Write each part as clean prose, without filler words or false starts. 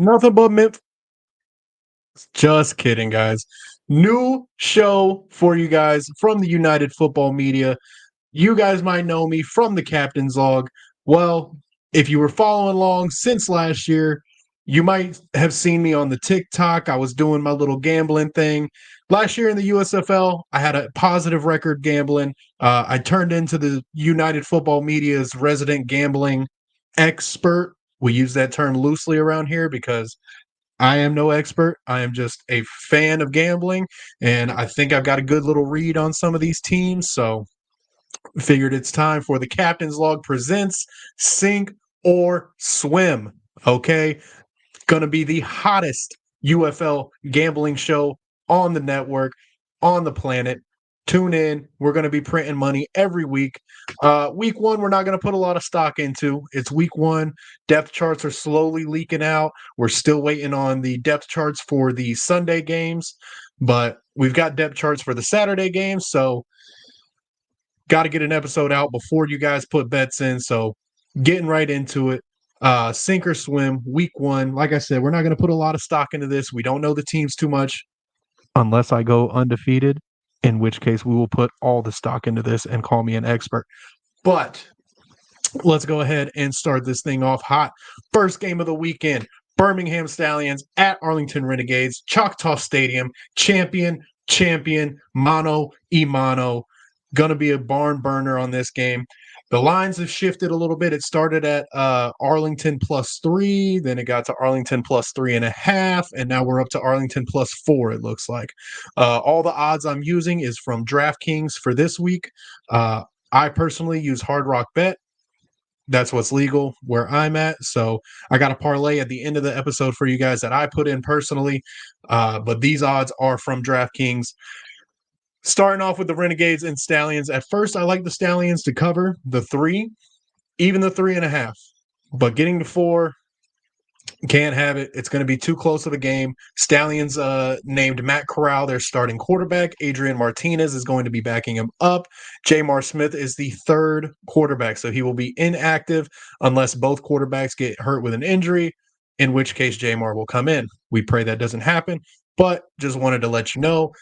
Nothing but Memphis. Just kidding, guys. New show for you guys from the United Football Media. You guys might know me from the Captain's Log. Well, if you were following along since last year, you might have seen me on the TikTok. I was doing my little gambling thing. Last year in the USFL, I had a positive record gambling. I turned into the United Football Media's resident gambling expert. We use that term loosely around here because I am no expert. I am just a fan of gambling, and I think I've got a good little read on some of these teams. So figured it's time for the Captain's Log presents Sink or Swim. Okay, gonna be the hottest UFL gambling show on the network, on the planet. Tune in. We're going to be printing money every week. Week one, we're not going to put a lot of stock into. It's week one. Depth charts are slowly leaking out. We're still waiting on the depth charts for the Sunday games, but we've got depth charts for the Saturday games. So, got to get an episode out before you guys put bets in. So, getting right into it. Sink or swim, week one. Like I said, we're not going to put a lot of stock into this. We don't know the teams too much unless I go undefeated, in which case we will put all the stock into this and call me an expert. But let's go ahead and start this thing off hot. First game of the weekend, Birmingham Stallions at Arlington Renegades, Choctaw Stadium, champion, mano y mano. Gonna be a barn burner on this game. The lines have shifted a little bit. It started at Arlington +3, then it got to Arlington +3.5, and now we're up to Arlington +4, it looks like. All the odds I'm using is from DraftKings for this week. I personally use Hard Rock Bet. That's what's legal where I'm at. So I got a parlay at the end of the episode for you guys that I put in personally. But these odds are from DraftKings. Starting off with the Renegades and Stallions. At first, I like the Stallions to cover the 3, even the 3.5. But getting to 4, can't have it. It's going to be too close of a game. Stallions named Matt Corral their starting quarterback. Adrian Martinez is going to be backing him up. Jamar Smith is the third quarterback, so he will be inactive unless both quarterbacks get hurt with an injury, in which case Jamar will come in. We pray that doesn't happen, but just wanted to let you know.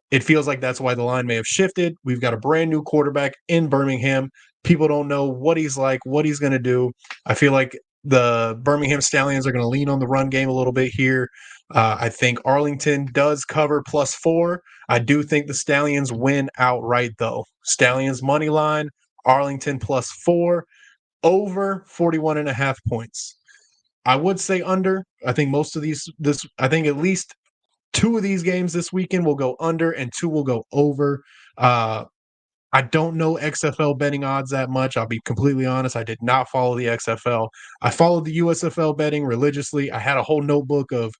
It feels like that's why the line may have shifted. We've got a brand new quarterback in Birmingham. People don't know what he's like, what he's going to do. I feel like the Birmingham Stallions are going to lean on the run game a little bit here. I think Arlington does cover +4. I do think the Stallions win outright, though. Stallions money line, Arlington +4, over 41.5 points. I would say under. I think most of I think at least 2 of these games this weekend will go under and 2 will go over. I don't know XFL betting odds that much. I'll be completely honest. I did not follow the XFL. I followed the USFL betting religiously. I had a whole notebook of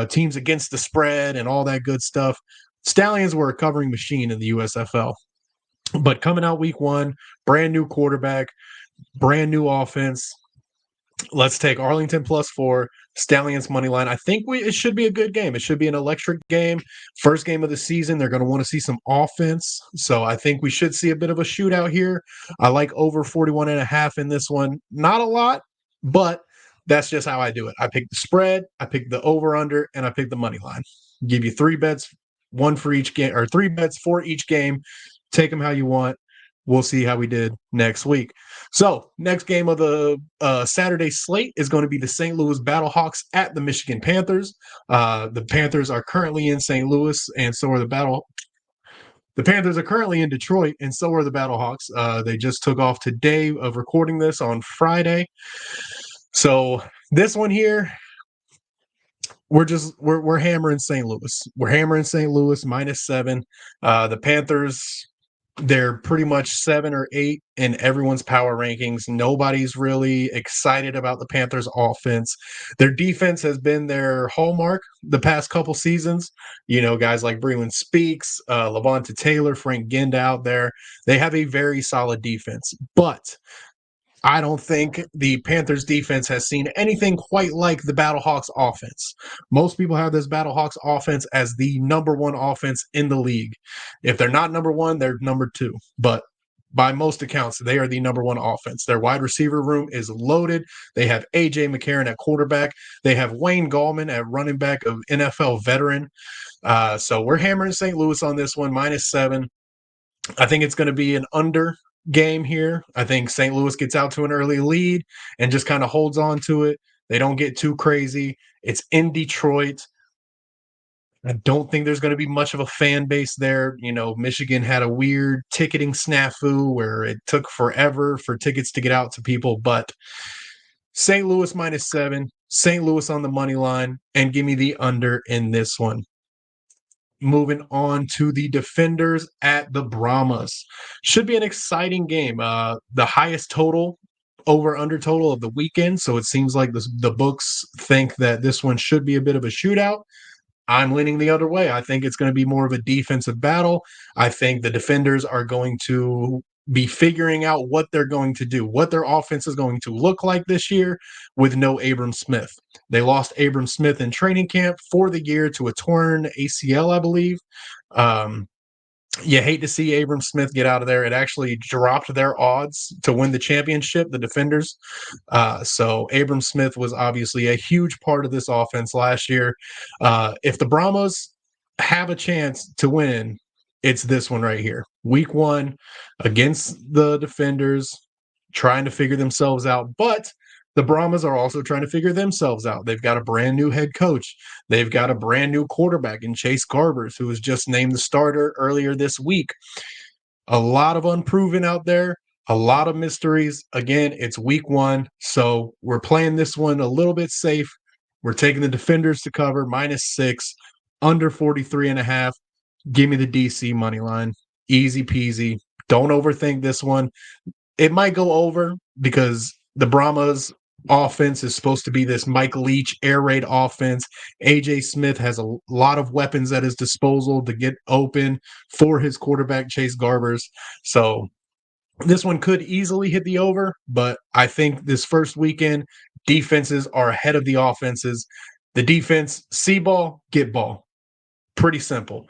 teams against the spread and all that good stuff. Stallions were a covering machine in the USFL. But coming out week one, brand new quarterback, brand new offense. Let's take Arlington +4, Stallions money line. I think it should be a good game. It should be an electric game. First game of the season. They're going to want to see some offense. So I think we should see a bit of a shootout here. I like over 41.5 in this one. Not a lot, but that's just how I do it. I pick the spread, I pick the over-under, and I pick the money line. Give you 3 bets, 1 for each game, or 3 bets for each game. Take them how you want. We'll see how we did next week. So, next game of the Saturday slate is going to be the St. Louis Battlehawks at the Michigan Panthers. The Panthers are currently in St. Louis, and so are the Panthers are currently in Detroit, and so are the Battlehawks. They just took off today of recording this on Friday. So, this one here, we're hammering St. Louis. We're hammering St. Louis -7. The Panthers, they're pretty much 7 or 8 in everyone's power rankings. Nobody's really excited about the Panthers' offense. Their defense has been their hallmark the past couple seasons. You know, guys like Breland Speaks, Levante Taylor, Frank Ginda out there. They have a very solid defense. But I don't think the Panthers defense has seen anything quite like the Battlehawks offense. Most people have this Battlehawks offense as the number 1 offense in the league. If they're not number 1, they're number 2. But by most accounts, they are the number one offense. Their wide receiver room is loaded. They have A.J. McCarron at quarterback. They have Wayne Gallman at running back, of NFL veteran. So we're hammering St. Louis on this one, -7. I think it's going to be an under game here. I think St. Louis gets out to an early lead and just kind of holds on to it. They don't get too crazy. It's in Detroit. I don't think there's going to be much of a fan base there. You know, Michigan had a weird ticketing snafu where it took forever for tickets to get out to people, but St. Louis -7, St. Louis on the money line, and give me the under in this one. Moving on to the Defenders at the Brahmas. Should be an exciting game. The highest total, over under total of the weekend. So it seems like the books think that this one should be a bit of a shootout. I'm leaning the other way. I think it's going to be more of a defensive battle. I think the Defenders are going to be figuring out what they're going to do, what their offense is going to look like this year with no Abram Smith. They lost Abram Smith in training camp for the year to a torn ACL, I believe. You hate to see Abram Smith get out of there. It actually dropped their odds to win the championship, the Defenders. So Abram Smith was obviously a huge part of this offense last year. If the Brahmas have a chance to win, it's this one right here. Week 1 against the Defenders, trying to figure themselves out. But the Brahmas are also trying to figure themselves out. They've got a brand new head coach. They've got a brand new quarterback in Chase Garbers, who was just named the starter earlier this week. A lot of unproven out there, a lot of mysteries. Again, it's week 1, so we're playing this one a little bit safe. We're taking the Defenders to cover -6, under 43.5. Give me the DC money line. Easy peasy. Don't overthink this one. It might go over because the Brahmas offense is supposed to be this Mike Leach air raid offense. AJ Smith has a lot of weapons at his disposal to get open for his quarterback, Chase Garbers. So this one could easily hit the over, but I think this first weekend, defenses are ahead of the offenses. The defense, see ball, get ball. Pretty simple.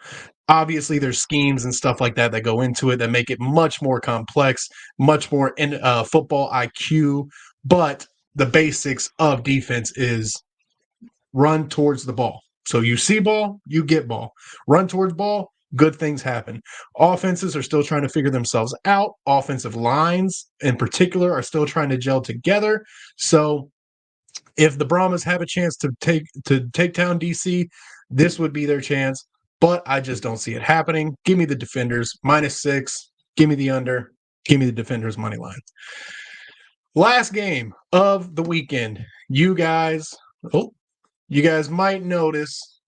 Obviously, there's schemes and stuff like that that go into it that make it much more complex, much more in football IQ. But the basics of defense is run towards the ball. So you see ball, you get ball. Run towards ball, good things happen. Offenses are still trying to figure themselves out. Offensive lines, in particular, are still trying to gel together. So if the Brahmas have a chance to take down DC, this would be their chance. But I just don't see it happening. Give me the Defenders -6. Give me the under. Give me the Defenders money line. Last game of the weekend. You guys might notice,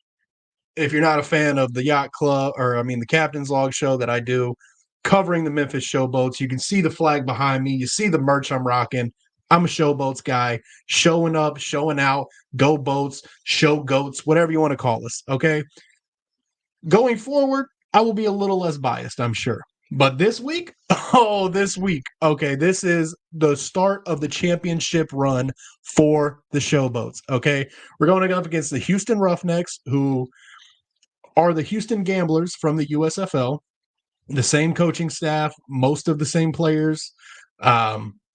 if you're not a fan of the Yacht Club, or I mean the Captain's Log show that I do, covering the Memphis Showboats, you can see the flag behind me. You see the merch I'm rocking. I'm a Showboats guy, showing up, showing out, go boats, show goats, whatever you want to call us, okay? Going forward, I will be a little less biased, I'm sure. But this week, okay, this is the start of the championship run for the Showboats, okay? We're going up against the Houston Roughnecks, who are the Houston Gamblers from the USFL, the same coaching staff, most of the same players.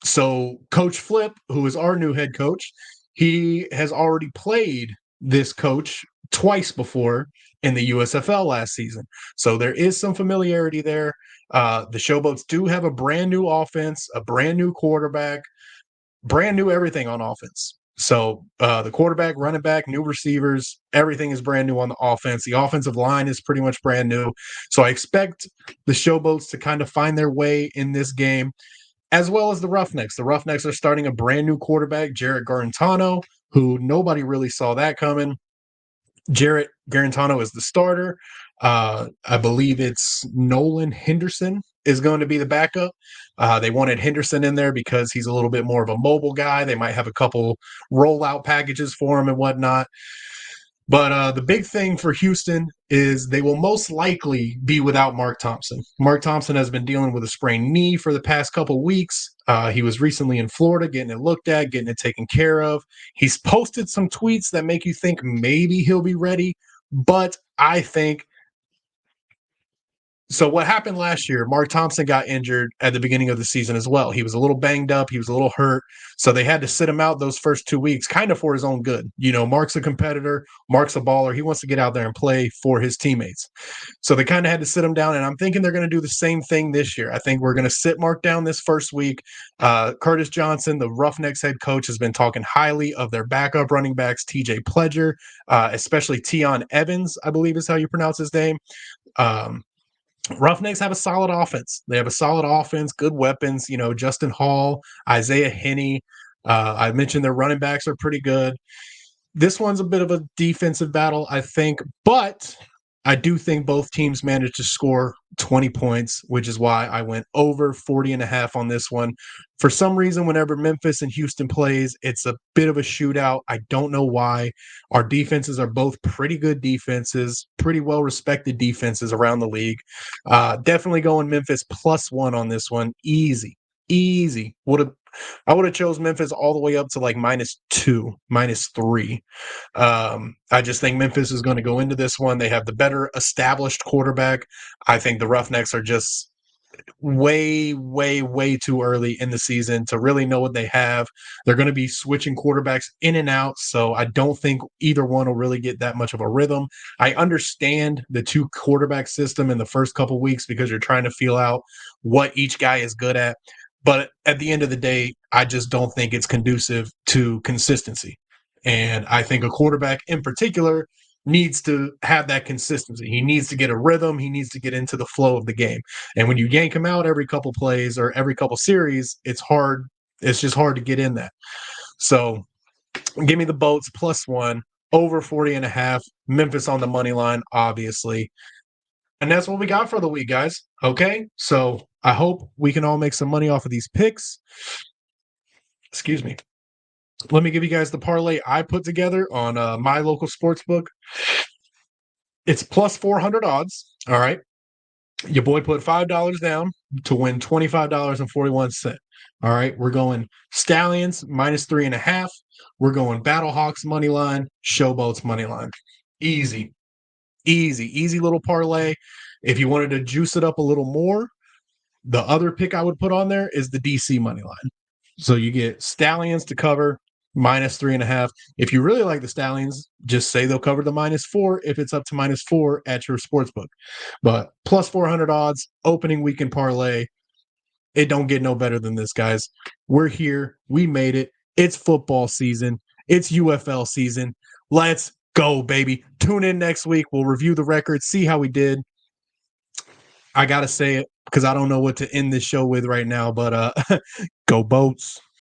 So Coach Flip, who is our new head coach, he has already played this coach twice before in the USFL last season. So there is some familiarity there. The Showboats do have a brand new offense, a brand new quarterback, brand new everything on offense. So the quarterback, running back, new receivers, everything is brand new on the offense. The offensive line is pretty much brand new. So I expect the Showboats to kind of find their way in this game, as well as the Roughnecks. The Roughnecks are starting a brand new quarterback, Jarrett Garantano, who nobody really saw that coming. Jarrett Garantano is the starter. I believe it's Nolan Henderson is going to be the backup. They wanted Henderson in there because he's a little bit more of a mobile guy. They might have a couple rollout packages for him and whatnot. But the big thing for Houston is they will most likely be without Mark Thompson. Mark Thompson has been dealing with a sprained knee for the past couple weeks. He was recently in Florida getting it looked at, getting it taken care of. He's posted some tweets that make you think maybe he'll be ready, but I think So what happened last year, Mark Thompson got injured at the beginning of the season as well. He was a little banged up. He was a little hurt. So they had to sit him out those first 2 weeks, kind of for his own good. Mark's a competitor. Mark's a baller. He wants to get out there and play for his teammates. So they kind of had to sit him down. And I'm thinking they're going to do the same thing this year. I think we're going to sit Mark down this first week. Curtis Johnson, the Roughnecks head coach, has been talking highly of their backup running backs, TJ Pledger, especially Tion Evans, I believe is how you pronounce his name. Roughnecks have a solid offense. They have a solid offense, good weapons. Justin Hall, Isaiah Henney. I mentioned their running backs are pretty good. This one's a bit of a defensive battle, I think, but I do think both teams managed to score 20 points, which is why I went over 40.5 on this one. For some reason, whenever Memphis and Houston plays, it's a bit of a shootout. I don't know why. Our defenses are both pretty good defenses, pretty well-respected defenses around the league. Definitely going Memphis +1 on this one. Easy. I would have chose Memphis all the way up to like -2, -3. I just think Memphis is going to go into this one. They have the better established quarterback. I think the Roughnecks are just way, way, way too early in the season to really know what they have. They're going to be switching quarterbacks in and out, so I don't think either one will really get that much of a rhythm. I understand the two quarterback system in the first couple weeks because you're trying to feel out what each guy is good at. But at the end of the day, I just don't think it's conducive to consistency. And I think a quarterback in particular needs to have that consistency. He needs to get a rhythm. He needs to get into the flow of the game. And when you yank him out every couple plays or every couple series, it's hard. It's just hard to get in that. So give me the Boats +1, over 40.5. Memphis on the money line, obviously. And that's what we got for the week, guys. Okay. So I hope we can all make some money off of these picks. Excuse me. Let me give you guys the parlay I put together on my local sports book. It's +400 odds. All right. Your boy put $5 down to win $25.41. All right. We're going Stallions -3.5. We're going Battlehawks money line, Showboats money line. Easy little parlay. If you wanted to juice it up a little more, the other pick I would put on there is the DC money line. So you get Stallions to cover -3.5. If you really like the Stallions, just say they'll cover the -4 if it's up to -4 at your sports book. But +400 odds, opening weekend parlay. It don't get no better than this, guys. We're here. We made it. It's football season. It's UFL season. Let's go, baby. Tune in next week. We'll review the record, see how we did. I got to say it because I don't know what to end this show with right now, but go Boats.